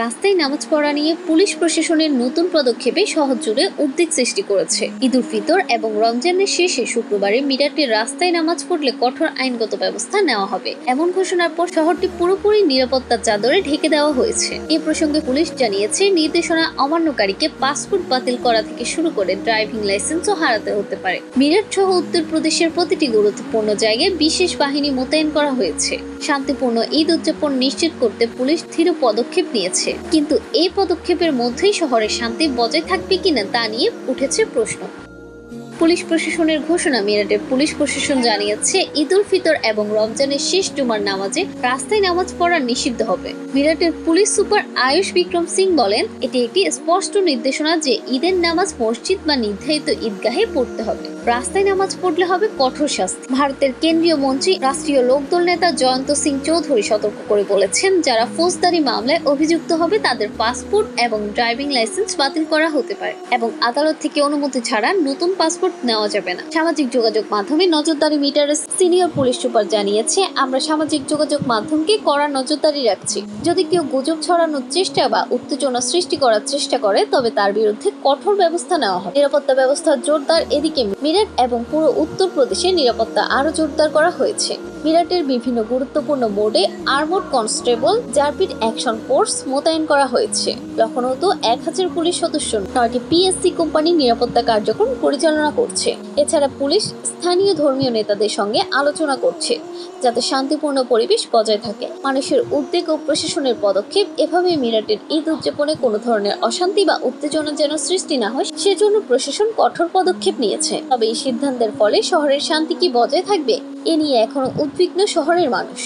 রাস্তায় নামাজ পড়া নিয়ে পুলিশ প্রশাসনের নতুন পদক্ষেপে শহর জুড়ে উদ্বেগ সৃষ্টি করেছে। ঈদ উল ফিতর এবং রমজানের শেষে শুক্রবারে মিরাটের রাস্তায় নামাজ পড়লে কঠোর আইনগত ব্যবস্থা নেওয়া হবে এমন ঘোষণার পর শহরটি পুরোপুরি নিরাপত্তার চাদরে ঢেকে দেওয়া হয়েছে। এ প্রসঙ্গে পুলিশ জানিয়েছে, নির্দেশনা অমান্যকারীকে পাসপোর্ট বাতিল করা থেকে শুরু করে ড্রাইভিং লাইসেন্সও হারাতে হতে পারে। মিরাট সহ উত্তরপ্রদেশের প্রতিটি গুরুত্বপূর্ণ জায়গায় বিশেষ বাহিনী মোতায়েন করা হয়েছে। শান্তিপূর্ণ ঈদ উদযাপন নিশ্চিত করতে পুলিশ দৃঢ় পদক্ষেপ নিয়েছে, কিন্তু এই পদক্ষেপের মধ্যেই শহরের শান্তি বজায় থাকবে কিনা তা নিয়ে উঠেছে প্রশ্ন। পুলিশ প্রশাসনের ঘোষণা। মিরাটের পুলিশ প্রশাসন জানিয়েছে, ঈদ উল ফিতর এবং রমজানের শেষ জুমার নামাজে রাস্তায় নামাজ পড়া নিষিদ্ধ হবে। মিরাটের পুলিশ সুপার আয়ুষ বিক্রম সিং বলেন, এটি একটি স্পষ্ট নির্দেশনা যে ঈদের নামাজ মসজিদ বা নির্ধারিত ঈদগাহে পড়তে হবে। রাস্তায় নামাজ পড়লে হবে কঠোর শাস্তি। ভারতের কেন্দ্রীয় মন্ত্রী রাষ্ট্রীয় লোকদল নেতা জয়ন্ত সিং চৌধুরী সতর্ক করে বলেছেন, যারা ফৌজদারি মামলায় অভিযুক্ত হবে তাদের পাসপোর্ট এবং ড্রাইভিং লাইসেন্স বাতিল করা হতে পারে এবং আদালত থেকে অনুমতি ছাড়া নতুন পাসপোর্ট নেওয়া যাবে না। সামাজিক যোগাযোগ মাধ্যমে নজরদারি। মিটারের সিনিয়র পুলিশ সুপার জানিয়েছে, আমরা সামাজিক যোগাযোগ মাধ্যমকে কড়া নজরদারি রাখছি। যদি কেউ গুজব ছড়ানোর চেষ্টা বা উত্তেজনা সৃষ্টি করার চেষ্টা করে তবে তার বিরুদ্ধে কঠোর ব্যবস্থা নেওয়া হবে। নিরাপত্তা ব্যবস্থা জোরদার। এদিকে মিরাট এবং পুরো উত্তরপ্রদেশে নিরাপত্তা আরো জোরদার করা হয়েছে। মিরাটের বিভিন্ন গুরুত্বপূর্ণ মোড়ে armed constable, rapid action force মোতায়েন করা হয়েছে। লখনৌতে 1000 পুলিশ সদস্য 9টি পিএসসি কোম্পানি নিরাপত্তা কার্যক্রম পরিচালনা করছে। এছাড়া পুলিশ স্থানীয় ধর্মীয় নেতাদের সঙ্গে আলোচনা করছে যাতে শান্তিপূর্ণ পরিবেশ বজায় থাকে। মানুষের উদ্বেগ ও প্রশাসনের পদক্ষেপ। এভাবে মিরাটের ঈদ উদযাপনে কোনো ধরনের অশান্তি বা উত্তেজনা যেন সৃষ্টি না হয় সেজন্য প্রশাসন কঠোর পদক্ষেপ নিয়েছে। তবে এই সিদ্ধান্তের ফলে শহরের শান্তি কি বজায় থাকবে এ নিয়ে এখনো উদ্বিগ্ন শহরের মানুষ।